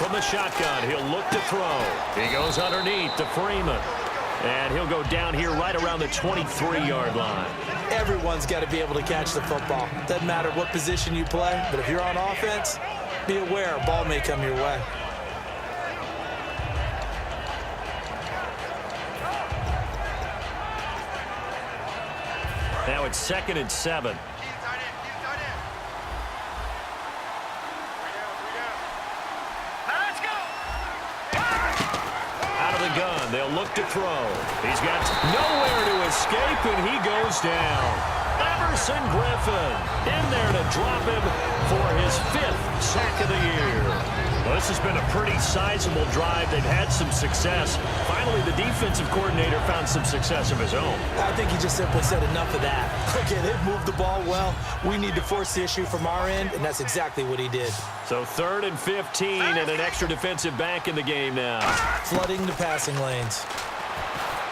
from the shotgun. He'll look to throw. He goes underneath to Freeman. And he'll go down here right around the 23-yard line. Everyone's got to be able to catch the football. Doesn't matter what position you play, but if you're on offense, be aware a ball may come your way. Now it's 2nd and 7. Gun. They'll look to throw. He's got nowhere to escape, and he goes down. Everson Griffin in there to drop him for his 5th sack of the year. Well, this has been a pretty sizable drive. They've had some success. Finally, the defensive coordinator found some success of his own. I think he just simply said enough of that. Okay, they've moved the ball well. We need to force the issue from our end, and that's exactly what he did. So 3rd and 15 and an extra defensive back in the game now. Flooding the passing lanes.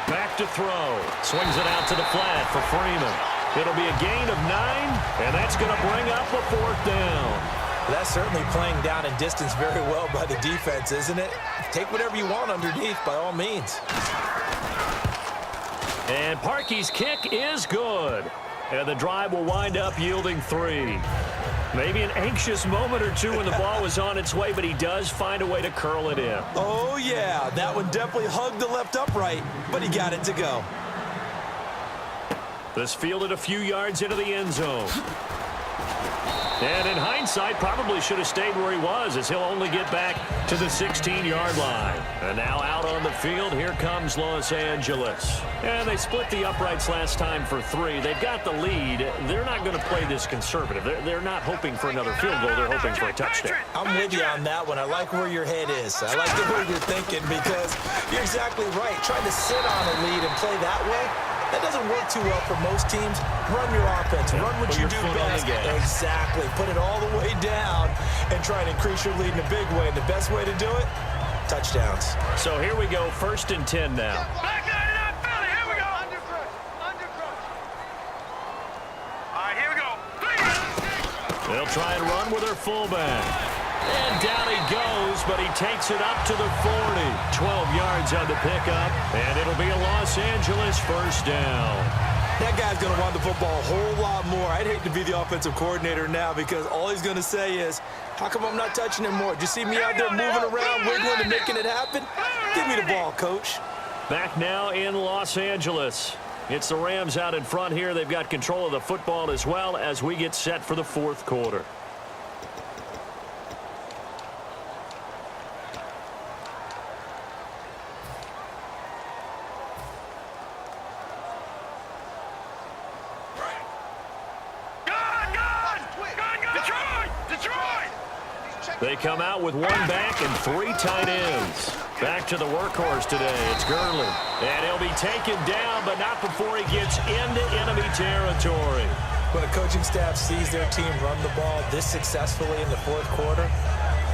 Back to throw. Swings it out to the flat for Freeman. It'll be a gain of 9, and that's going to bring up a 4th down. That's certainly playing down in distance very well by the defense, isn't it? Take whatever you want underneath, by all means. And Parkey's kick is good. And the drive will wind up yielding 3. Maybe an anxious moment or two when the ball was on its way, but he does find a way to curl it in. Oh, yeah. That one definitely hugged the left upright, but he got it to go. This fielded a few yards into the end zone. And in hindsight, probably should have stayed where he was, as he'll only get back to the 16-yard line. And now out on the field, here comes Los Angeles. And they split the uprights last time for 3. They've got the lead. They're not going to play this conservative. They're not hoping for another field goal. They're hoping for a touchdown. I'm with you on that one. I like where your head is. I like the way you're thinking, because you're exactly right. Trying to sit on a lead and play that way, that doesn't work too well for most teams. Run your offense. Run what you do best. Exactly. Put it all the way down and try and increase your lead in a big way. And the best way to do it, touchdowns. So here we go, 1st and 10 now. Here we go. All right, here we go. They'll try and run with their fullback. And down he goes, but he takes it up to the 40. 12 yards on the pickup, and it'll be a Los Angeles 1st down. That guy's going to want the football a whole lot more. I'd hate to be the offensive coordinator now, because all he's going to say is, how come I'm not touching it more? Do you see me out there moving around, wiggling, and making it happen? Give me the ball, coach. Back now in Los Angeles. It's the Rams out in front here. They've got control of the football as well as we get set for the 4th quarter. They come out with 1 back and 3 tight ends. Back to the workhorse today. It's Gurley. And he'll be taken down, but not before he gets into enemy territory. When a coaching staff sees their team run the ball this successfully in the 4th quarter,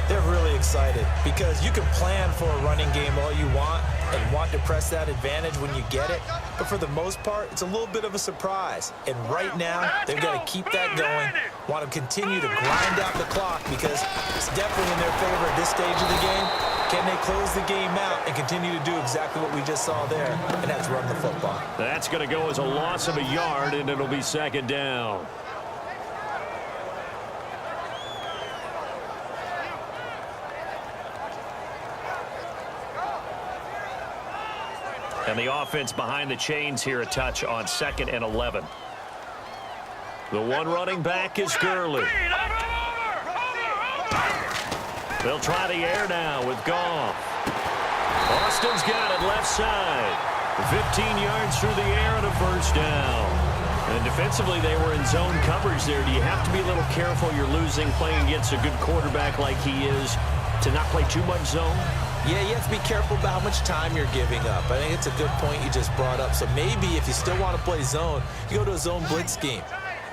they're really excited, because you can plan for a running game all you want and want to press that advantage when you get it. But for the most part, it's a little bit of a surprise. And right now, they've got to keep that going, want to continue to grind out the clock, because it's definitely in their favor at this stage of the game. Can they close the game out and continue to do exactly what we just saw there, and that's run the football? That's going to go as a loss of a yard, and it'll be 2nd down. And the offense behind the chains here, a touch on 2nd and 11. The one running back is Gurley. They'll try the air now with Goff. Austin's got it left side. 15 yards through the air and a 1st down. And defensively, they were in zone coverage there. Do you have to be a little careful? You're losing, playing against a good quarterback like he is, to not play too much zone? Yeah, you have to be careful about how much time you're giving up. I think it's a good point you just brought up. So maybe if you still want to play zone, you go to a zone blitz scheme.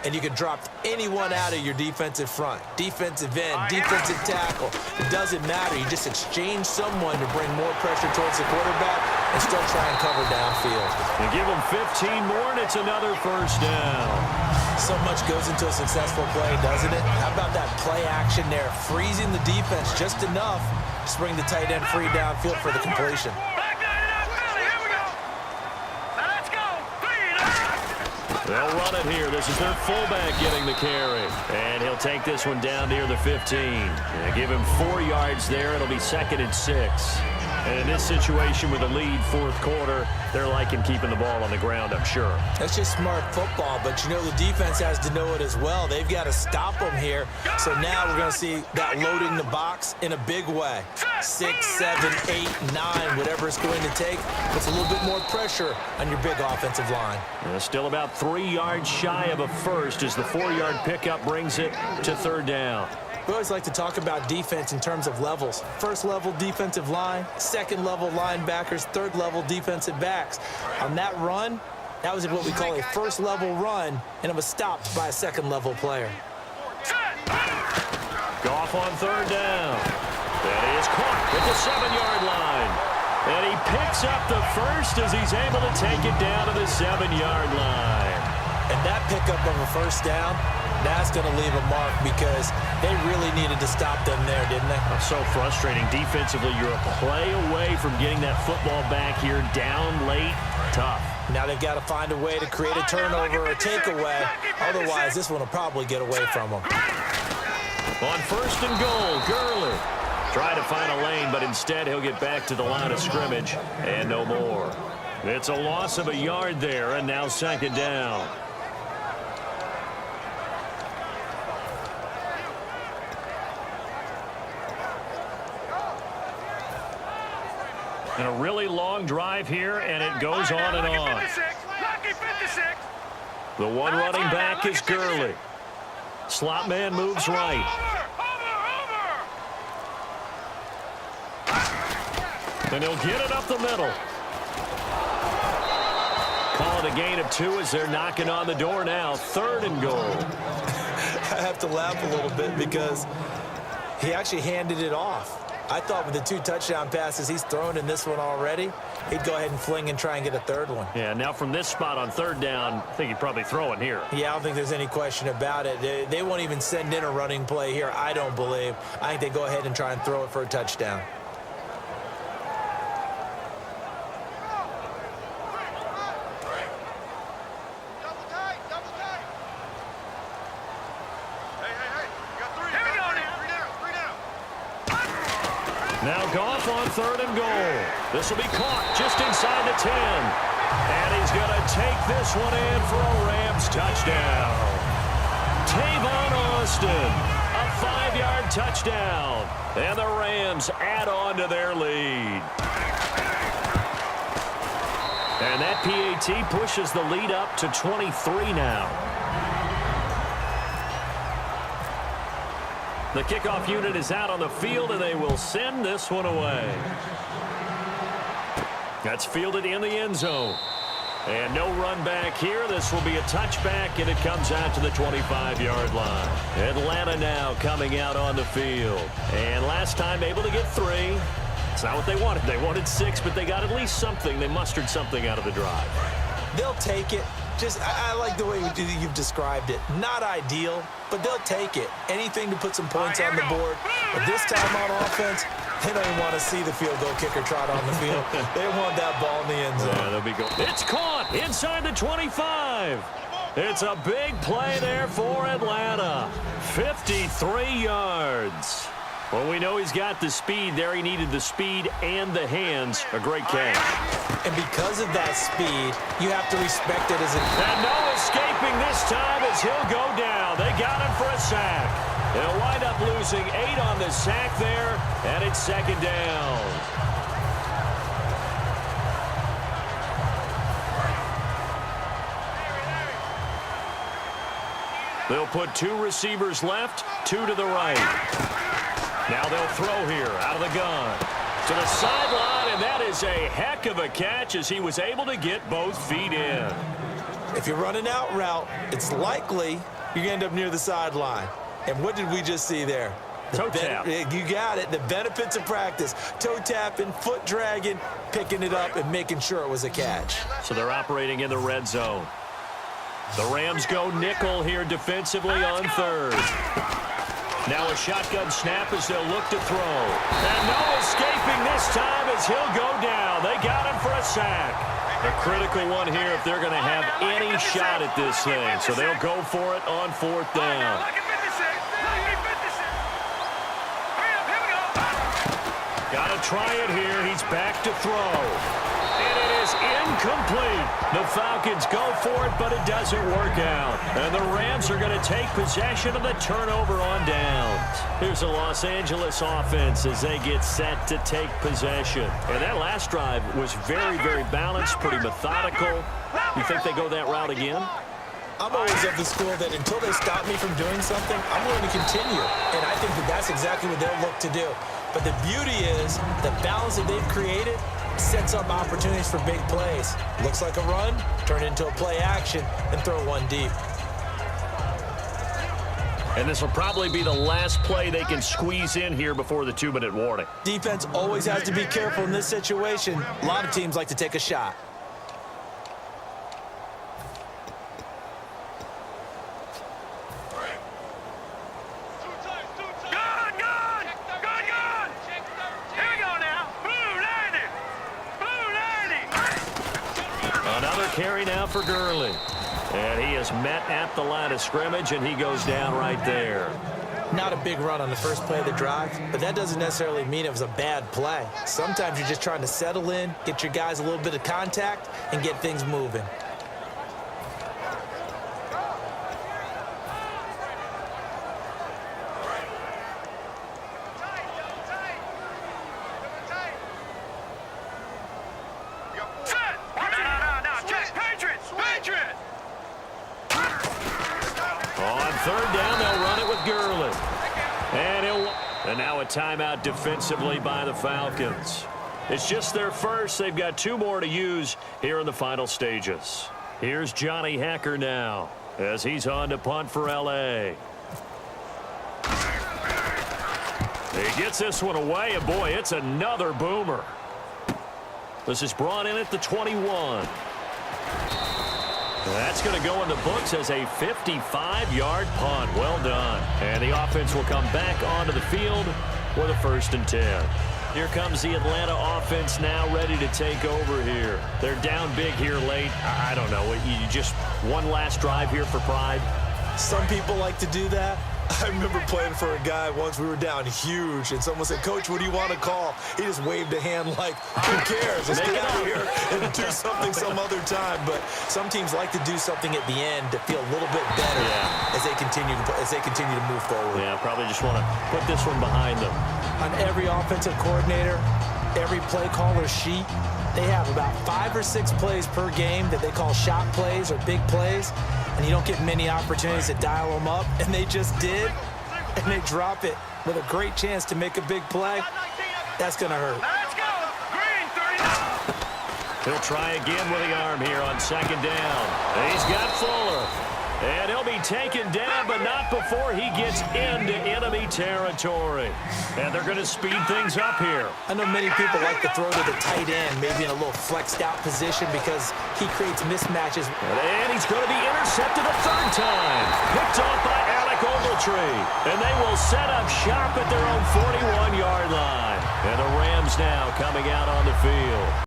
And you can drop anyone out of your defensive front, defensive end, defensive tackle. It doesn't matter. You just exchange someone to bring more pressure towards the quarterback and still try and cover downfield. And give them 15 more, and it's another 1st down. So much goes into a successful play, doesn't it? How about that play action there, freezing the defense just enough Just bring the tight end free downfield for the completion. Back nine and out, Philly. Here we go. Now let's go. 3 and out. They'll run it here. This is their fullback getting the carry. And he'll take this one down near the 15. And give him 4 yards there. It'll be 2nd and 6. And in this situation with a lead 4th quarter, they're liking keeping the ball on the ground, I'm sure. That's just smart football, but you know the defense has to know it as well. They've got to stop them here. So now we're going to see that loading the box in a big way. 6, 7, 8, 9, whatever it's going to take. Puts a little bit more pressure on your big offensive line. Still about 3 yards shy of a first as the 4-yard pickup brings it to 3rd down. We always like to talk about defense in terms of levels. 1st level defensive line, 2nd level linebackers, 3rd level defensive backs. On that run, that was what we call a 1st level run, and it was stopped by a 2nd level player. Goff on 3rd down. That is caught at the 7-yard line. And he picks up the first as he's able to take it down to the 7-yard line. And that pickup of a 1st down, that's going to leave a mark because they really needed to stop them there, didn't they? So frustrating. Defensively, you're a play away from getting that football back here down late. Tough. Now they've got to find a way to create a turnover or takeaway. Otherwise, this one will probably get away from them. On 1st and goal, Gurley. Try to find a lane, but instead he'll get back to the line of scrimmage and no more. It's a loss of a yard there, and now 2nd down. And a really long drive here, and it goes on and on. The one running back is Gurley. Slot man moves right. And he'll get it up the middle. Call it a gain of 2 as they're knocking on the door now. 3rd and goal. I have to laugh a little bit because he actually handed it off. I thought with the 2 touchdown passes he's thrown in this one already, he'd go ahead and fling and try and get a 3rd one. Yeah, now from this spot on 3rd down, I think he'd probably throw it here. Yeah, I don't think there's any question about it. They won't even send in a running play here, I don't believe. I think they go ahead and try and throw it for a touchdown. Now Goff on 3rd and goal. This will be caught just inside the 10. And he's going to take this one in for a Rams touchdown. Tavon Austin, a 5-yard touchdown. And the Rams add on to their lead. And that PAT pushes the lead up to 23 now. The kickoff unit is out on the field, and they will send this one away. That's fielded in the end zone. And no run back here. This will be a touchback, and it comes out to the 25-yard line. Atlanta now coming out on the field. And last time able to get 3. It's not what they wanted. They wanted 6, but they got at least something. They mustered something out of the drive. They'll take it. I like the way you've described it. Not ideal, but they'll take it. Anything to put some points on the board. But this time on offense, they don't even want to see the field goal kicker trot on the field. They want that ball in the end zone. Yeah, they'll be going. It's caught inside the 25. It's a big play there for Atlanta. 53 yards. Well, we know he's got the speed there. He needed the speed and the hands. A great catch. And because of that speed, you have to respect it as a... And no escaping this time as he'll go down. They got him for a sack. They'll wind up losing 8 on the sack there, and it's 2nd down. They'll put 2 receivers left, 2 to the right. Now they'll throw here out of the gun to the sideline, and that is a heck of a catch as he was able to get both feet in. If you're running out route, it's likely you're going to end up near the sideline. And what did we just see there? Toe tap. You got it. The benefits of practice. Toe tapping, foot dragging, picking it up, and making sure it was a catch. So they're operating in the red zone. The Rams go nickel here defensively on 3rd. Now a shotgun snap as they'll look to throw. And no as he'll go down. They got him for a sack. A critical one here if they're going to have any shot at this thing. So they'll go for it on fourth down. Got to try it here. He's back to throw. And it is incomplete. The Falcons go for it, but it doesn't work out. And the Rams are going to take possession of the turnover on downs. Here's the Los Angeles offense as they get set to take possession. And that last drive was very, very balanced, pretty methodical. You think they go that route again? I'm always of the school that until they stop me from doing something, I'm willing to continue. And I think that that's exactly what they'll look to do. But the beauty is the balance that they've created sets up opportunities for big plays. Looks like a run, turn it into a play action, and throw one deep. And this will probably be the last play they can squeeze in here before the 2-minute warning. Defense always has to be careful in this situation. A lot of teams like to take a shot. Carry now for Gurley. And he is met at the line of scrimmage, and he goes down right there. Not a big run on the first play of the drive, but that doesn't necessarily mean it was a bad play. Sometimes you're just trying to settle in, get your guys a little bit of contact, and get things moving. And now a timeout defensively by the Falcons. It's just their first. They've got 2 more to use here in the final stages. Here's Johnny Hacker now as he's on to punt for L.A. He gets this one away, and boy, it's another boomer. This is brought in at the 21. That's going to go in the books as a 55-yard punt. Well done. And the offense will come back onto the field with a 1st and 10. Here comes the Atlanta offense now ready to take over here. They're down big here late. I don't know. You just one last drive here for pride? Some people like to do that. I remember playing for a guy once. We were down huge, and someone said, "Coach, what do you want to call?" He just waved a hand like, "Who cares? Let's get out of here and do something some other time." But some teams like to do something at the end to feel a little bit better as they continue to move forward. Yeah, probably just want to put this one behind them. On every offensive coordinator, every play caller sheet, they have about 5 or 6 plays per game that they call shot plays or big plays. And you don't get many opportunities to dial them up, and they just did, and they drop it with a great chance to make a big play. That's going to hurt. Let's go. Green, 39. He'll try again with the arm here on 2nd down. He's got Fuller. And he'll be taken down, but not before he gets into enemy territory. And they're going to speed things up here. I know many people like to throw to the tight end, maybe in a little flexed out position because he creates mismatches. And he's going to be intercepted a 3rd time. Picked off by Alec Ogletree. And they will set up shop at their own 41-yard line. And the Rams now coming out on the field.